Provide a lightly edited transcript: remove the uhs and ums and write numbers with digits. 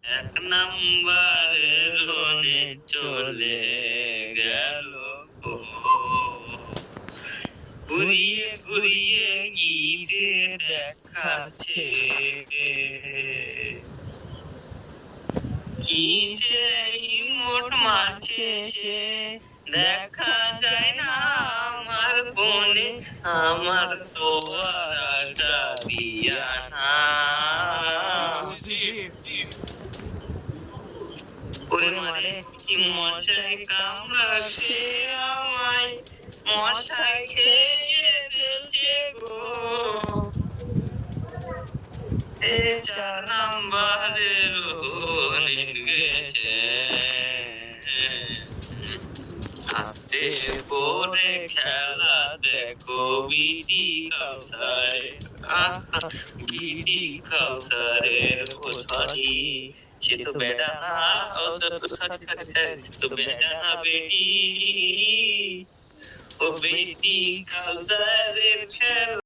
এক নাম্বারের রনে চলে গেল গো। ঘুরিয়ে ঘুরিয়ে গিয়ে দেখাচ্ছে কি যে মোট মারছে সে দেখা যায় না আমার ফোনে। আমার তো আর দিয়া না ওরে মারে কি মশাই কামড়াচ্ছে আমায়, মশাই খেয়ে ফেলছে গো। এ 4 নাম্বারের গেছে আস্তে করে খেলা দেখো বিডি কাউসারে। বিডি কাউসারের ও সরি সে তো বেটা না, সে তো বেটা না বেটি। ও বেটি কাউসারের খেলা